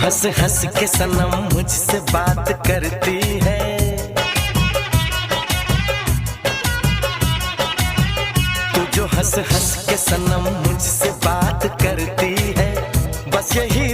हंस हंस के सनम मुझसे बात करती है, तू जो हंस हंस के सनम मुझसे बात करती है, बस यही